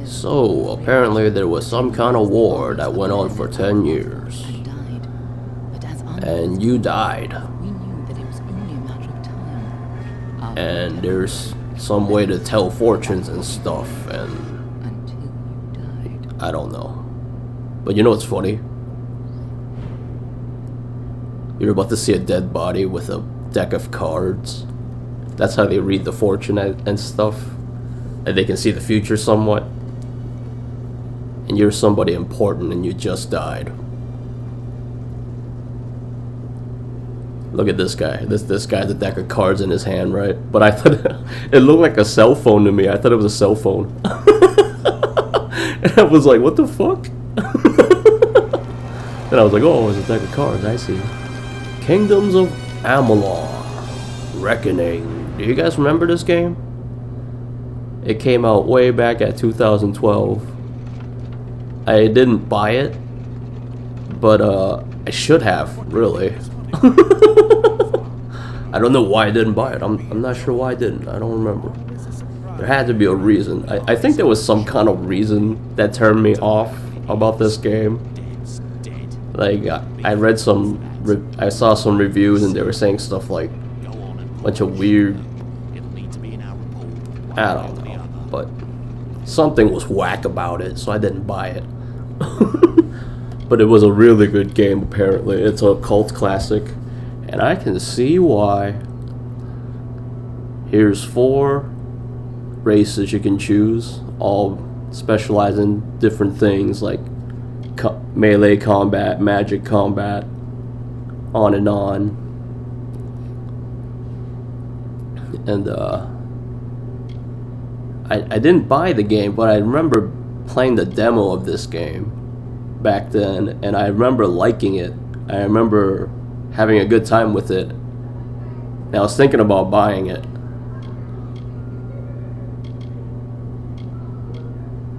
So, apparently there was some kind of war that went on for 10 years. And you died. And there's some way to tell fortunes and stuff, and I don't know. But you know what's funny? You're about to see a dead body with a deck of cards. That's how they read the fortune and stuff. And they can see the future somewhat. And you're somebody important and you just died. Look at this guy. This guy has a deck of cards in his hand, right? But I thought it looked like a cell phone to me. I thought it was a cell phone. And I was like, what the fuck? Then I was like, oh, it's a deck of cards. I see. Kingdoms of Amalur. Reckoning. Do you guys remember this game? It came out way back at 2012. I didn't buy it, but I should have, really. I don't know why I didn't buy it. I'm not sure why I didn't. I don't remember. There had to be a reason. I think there was some kind of reason that turned me off about this game. Like, I read I saw some reviews and they were saying stuff like a bunch of weird, I don't know, but something was whack about it, so I didn't buy it. But it was a really good game, apparently. It's a cult classic, and I can see why. Here's 4 races you can choose, all specialize in different things like melee combat, magic combat, on and on. And I didn't buy the game, but I remember playing the demo of this game back then, and I remember liking it. I remember having a good time with it. And I was thinking about buying it.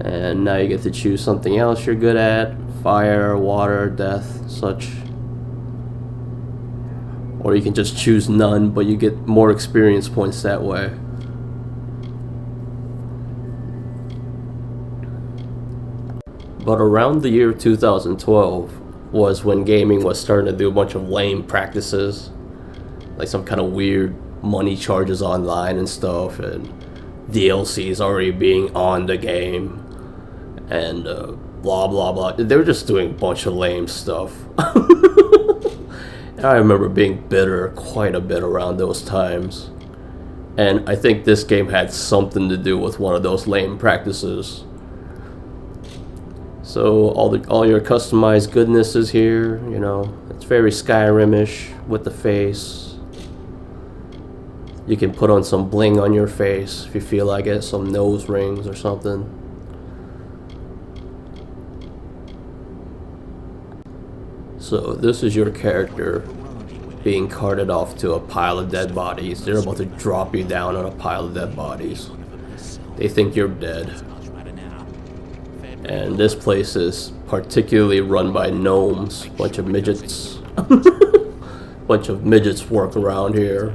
And now you get to choose something else you're good at. Fire, water, death, such. Or you can just choose none, but you get more experience points that way. But around the year 2012 was when gaming was starting to do a bunch of lame practices. Like some kind of weird money charges online and stuff, and DLCs already being on the game. And blah blah blah. They were just doing a bunch of lame stuff. I remember being bitter quite a bit around those times. And I think this game had something to do with one of those lame practices. So all your customized goodness is here, you know. It's very Skyrim-ish with the face. You can put on some bling on your face if you feel like it, some nose rings or something. So this is your character being carted off to a pile of dead bodies. They're about to drop you down on a pile of dead bodies. They think you're dead. And this place is particularly run by gnomes, bunch of midgets. Bunch of midgets work around here.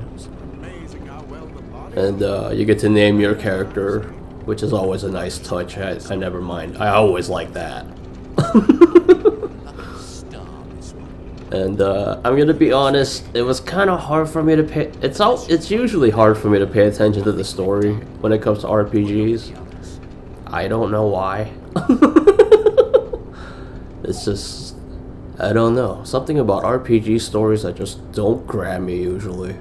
And you get to name your character, which is always a nice touch. I never mind. I always like that. And I'm gonna be honest, it was kind of hard for me to pay. It's usually hard for me to pay attention to the story when it comes to RPGs. I don't know why. It's just, I don't know. Something about RPG stories that just don't grab me usually.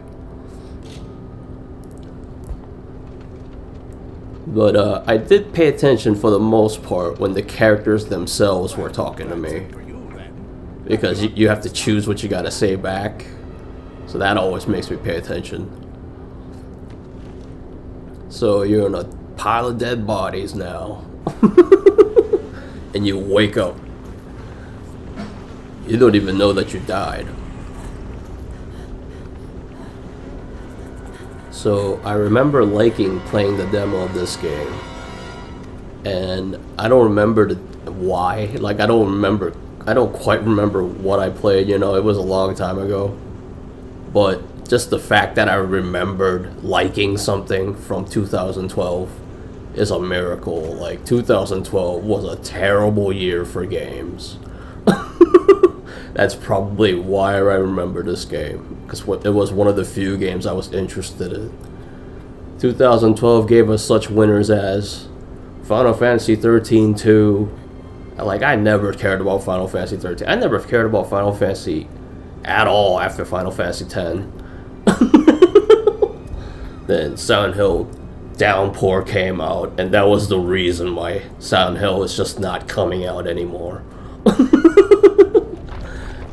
But I did pay attention for the most part when the characters themselves were talking to me. Because you have to choose what you gotta say back. So that always makes me pay attention. So you're in a pile of dead bodies now. And you wake up. You don't even know that you died. So I remember liking playing the demo of this game. And I don't remember why. Like, I don't quite remember what I played, you know, it was a long time ago. But just the fact that I remembered liking something from 2012 is a miracle. Like 2012 was a terrible year for games. That's probably why I remember this game, because it was one of the few games I was interested in. 2012 gave us such winners as Final Fantasy 13 2. Like, I never cared about Final Fantasy 13. I never cared about Final Fantasy at all after Final Fantasy 10. Then Silent Hill Downpour came out, and that was the reason why Silent Hill is just not coming out anymore.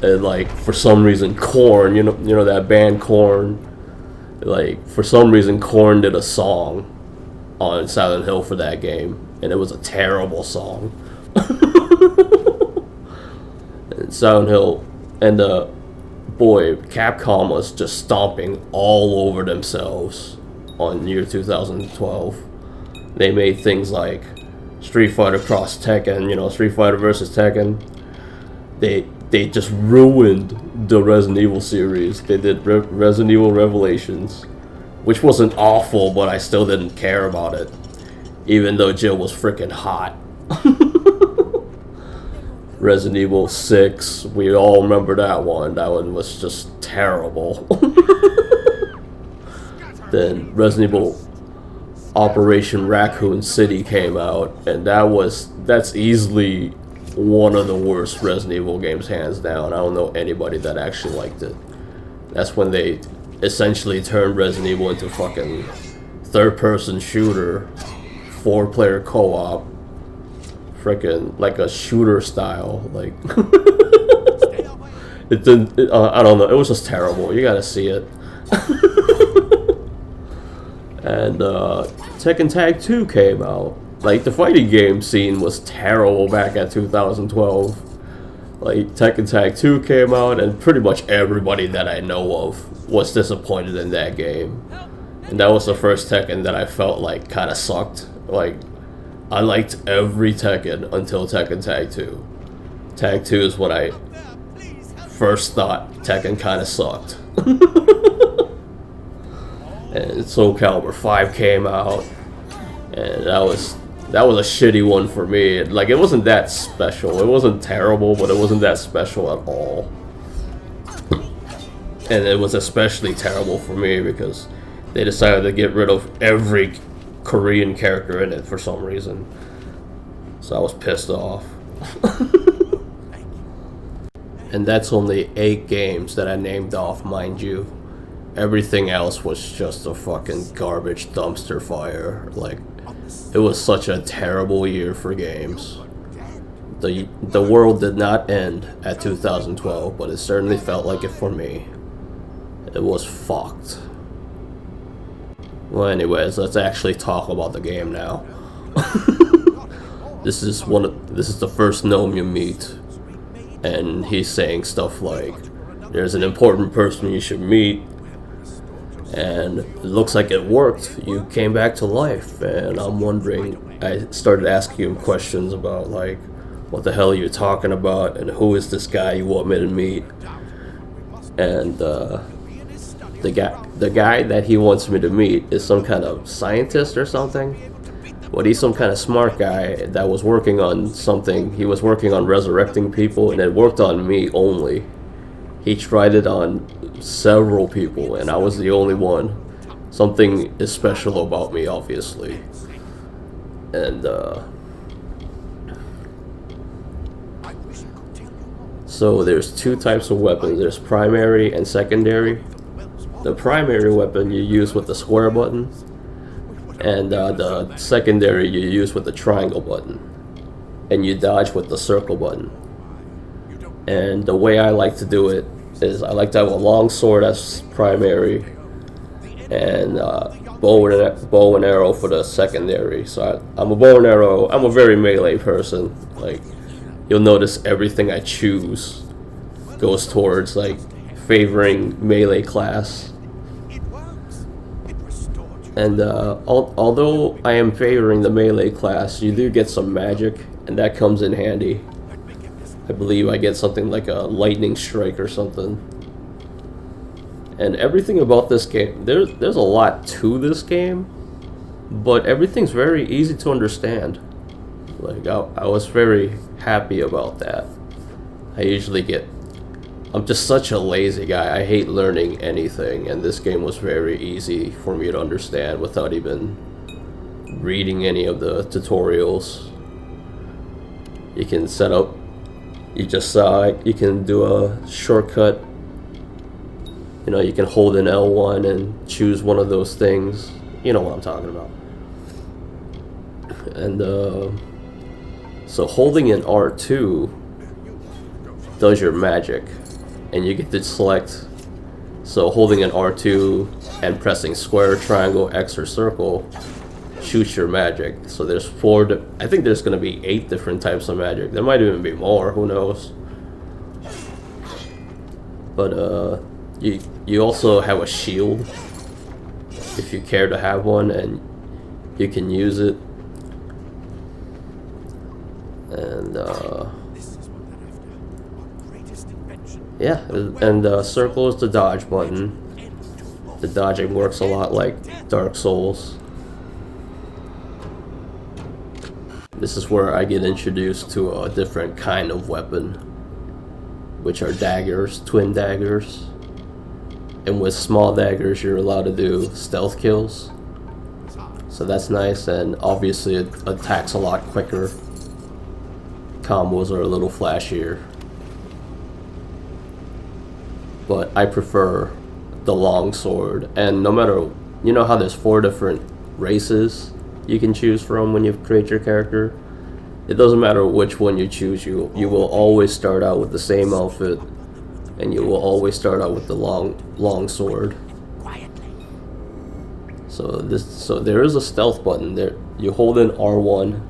And like, for some reason, Korn, you know that band Korn, like, for some reason Korn did a song on Silent Hill for that game, and it was a terrible song. And Silent Hill, and boy, Capcom was just stomping all over themselves on year 2012. They made things like Street Fighter Cross Tekken, Street Fighter versus Tekken. They just ruined the Resident Evil series. They did Resident Evil Revelations, which wasn't awful, but I still didn't care about it, even though Jill was freaking hot. Resident Evil 6, we all remember that one. That one was just terrible. Then Resident Evil Operation Raccoon City came out, and that's easily one of the worst Resident Evil games, hands down. I don't know anybody that actually liked it. That's when they essentially turned Resident Evil into fucking third-person shooter, 4-player co-op, freaking like a shooter style. Like, it didn't. I don't know. It was just terrible. You gotta see it. And Tekken Tag 2 came out. Like, the fighting game scene was terrible back at 2012. Like, Tekken Tag 2 came out, and pretty much everybody that I know of was disappointed in that game. And that was the first Tekken that I felt like kind of sucked. Like, I liked every Tekken until Tekken Tag 2. Tag 2 is when I first thought Tekken kind of sucked. And Soul Calibur 5 came out, and that was a shitty one for me. Like, it wasn't that special. It wasn't terrible, but it wasn't that special at all. And it was especially terrible for me because they decided to get rid of every Korean character in it for some reason. So I was pissed off. And that's only 8 games that I named off, mind you. Everything else was just a fucking garbage dumpster fire. Like, it was such a terrible year for games. The world did not end at 2012, but it certainly felt like it for me. It was fucked. Well, anyways, let's actually talk about the game now. This is the first gnome you meet, and he's saying stuff like, "There's an important person you should meet, and it looks like it worked. You came back to life." And I'm wondering, I started asking him questions about, like, what the hell are you talking about, and who is this guy you want me to meet? And the guy that he wants me to meet is some kind of scientist or something. But he's some kind of smart guy that was working on something. He was working on resurrecting people, and it worked on me only. He tried it on several people, and I was the only one. Something is special about me, obviously. And so there's 2 types of weapons. There's primary and secondary. The primary weapon you use with the square button, and the secondary you use with the triangle button, and you dodge with the circle button. And the way I like to do it is I like to have a long sword as primary, and bow and arrow for the secondary. So I'm a bow and arrow. I'm a very melee person. Like, you'll notice everything I choose goes towards, like, favoring melee class. And although I am favoring the melee class, you do get some magic, and that comes in handy. I believe I get something like a lightning strike or something. And everything about this game, there's a lot to this game, but everything's very easy to understand. Like I was very happy about that. I usually get I'm just such a lazy guy. I hate learning anything, and this game was very easy for me to understand without even reading any of the tutorials. You can set up, you just saw it, you can do a shortcut. You know, you can hold an L1 and choose one of those things. You know what I'm talking about. And so holding an R2 does your magic, and you get to select. So holding an R2 and pressing square, triangle, X, or circle shoots your magic. So there's I think there's going to be 8 different types of magic. There might even be more, who knows. But you also have a shield if you care to have one, and you can use it. And yeah, and circle is the dodge button. The dodging works a lot like Dark Souls. This is where I get introduced to a different kind of weapon, which are daggers, twin daggers. And with small daggers, you're allowed to do stealth kills. So that's nice, and obviously it attacks a lot quicker. Combos are a little flashier. But I prefer the long sword. And no matter, you know how there's 4 different races you can choose from when you create your character? It doesn't matter which one you choose, you will always start out with the same outfit, and you will always start out with the long sword. So there is a stealth button there. You hold in R1,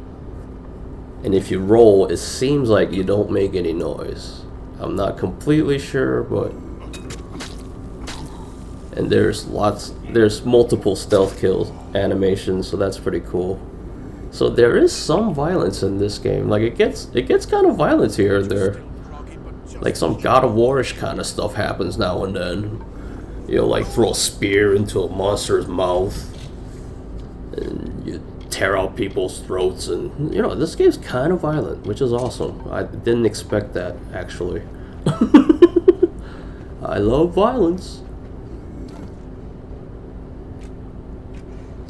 and if you roll, it seems like you don't make any noise. I'm not completely sure, but and there's multiple stealth kills animations, so that's pretty cool. So there is some violence in this game. Like it gets kind of violent here and there. Like some God of War-ish kind of stuff happens now and then. You know, like throw a spear into a monster's mouth, and you tear out people's throats, and you know, this game's kind of violent, which is awesome. I didn't expect that, actually. I love violence.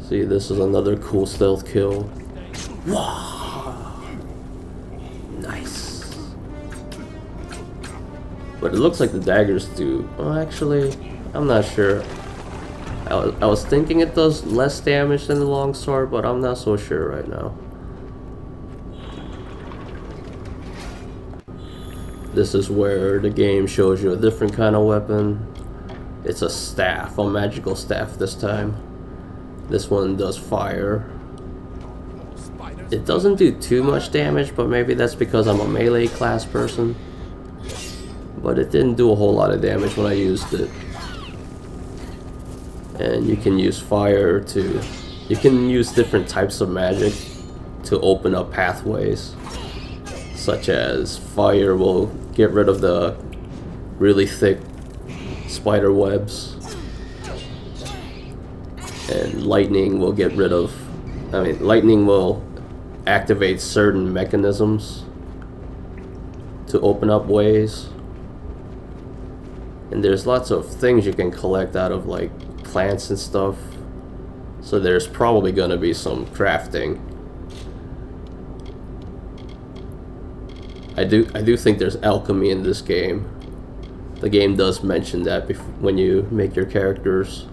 See, this is another cool stealth kill. Wow. Nice. But it looks like the daggers do. Oh, actually, I'm not sure. I was thinking it does less damage than the longsword, but I'm not so sure right now. This is where the game shows you a different kind of weapon. It's a staff, a magical staff this time. This one does fire. It doesn't do too much damage, but maybe that's because I'm a melee class person. But it didn't do a whole lot of damage when I used it. And you can use fire to... You can use different types of magic to open up pathways. Such as fire will get rid of the really thick spider webs. And lightning will get rid of... lightning will activate certain mechanisms to open up ways. And there's lots of things you can collect out of like plants and stuff. So there's probably gonna be some crafting. I do think there's alchemy in this game. The game does mention that when you make your characters.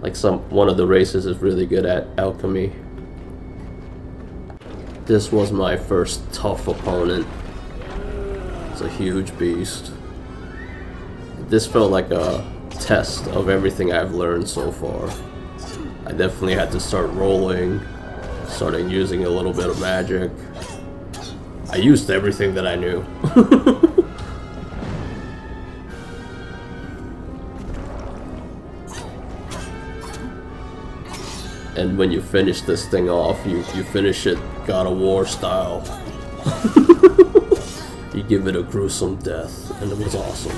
Like one of the races is really good at alchemy. This was my first tough opponent. It's a huge beast. This felt like a test of everything I've learned so far. I definitely had to start rolling, starting using a little bit of magic. I used everything that I knew. And when you finish this thing off, you finish it God of War style. You give it a gruesome death, and it was awesome.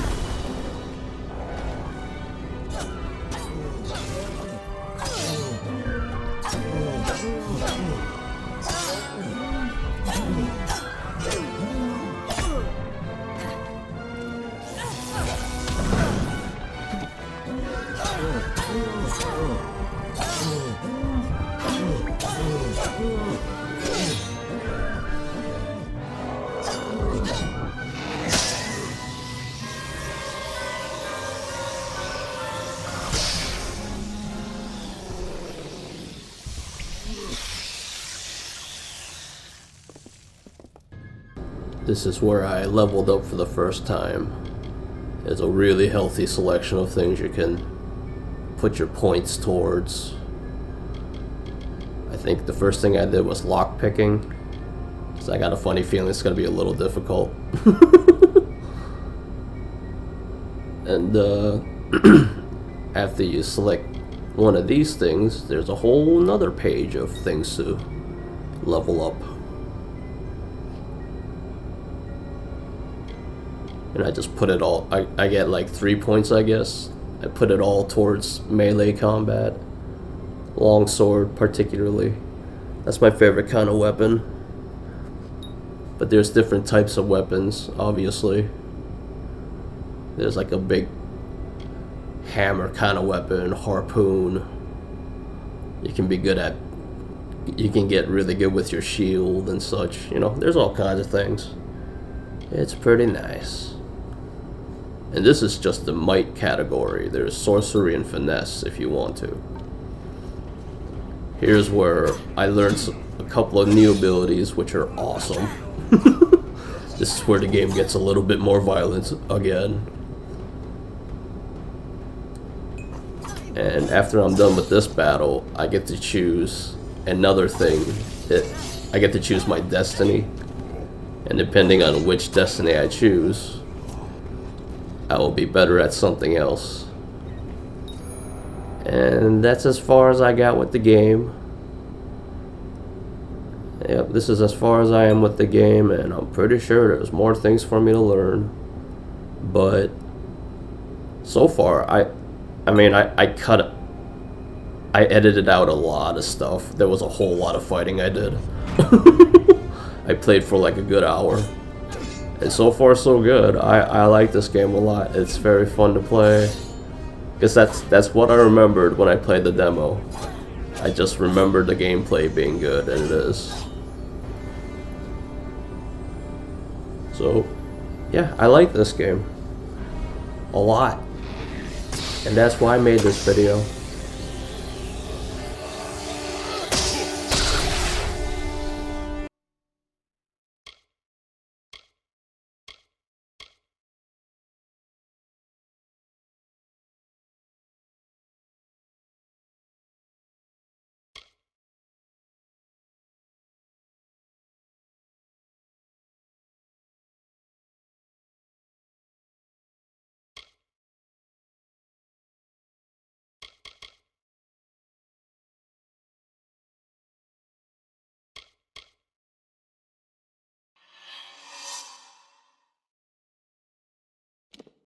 This is where I leveled up for the first time. There's a really healthy selection of things you can put your points towards. I think the first thing I did was lock picking, because I got a funny feeling it's going to be a little difficult. And after you select one of these things, there's a whole nother page of things to level up. And I just put it all, I get like 3 points, I guess. I put it all towards melee combat. Longsword particularly. That's my favorite kind of weapon. But there's different types of weapons, obviously. There's like a big hammer kind of weapon, harpoon. You can be good at, you can get really good with your shield and such. You know, there's all kinds of things. It's pretty nice. And this is just the might category. There's sorcery and finesse if you want to. Here's where I learned a couple of new abilities which are awesome. This is where the game gets a little bit more violent again. And after I'm done with this battle, I get to choose another thing. I get to choose my destiny. And depending on which destiny I choose, I will be better at something else. And that's as far as I got with the game. Yep, this is as far as I am with the game, and I'm pretty sure there's more things for me to learn. But so far, I edited out a lot of stuff. There was a whole lot of fighting I did. I played for like a good hour. And so far so good. I like this game a lot. It's very fun to play. Because that's what I remembered when I played the demo. I just remembered the gameplay being good, and it is. So, yeah, I like this game a lot. And that's why I made this video.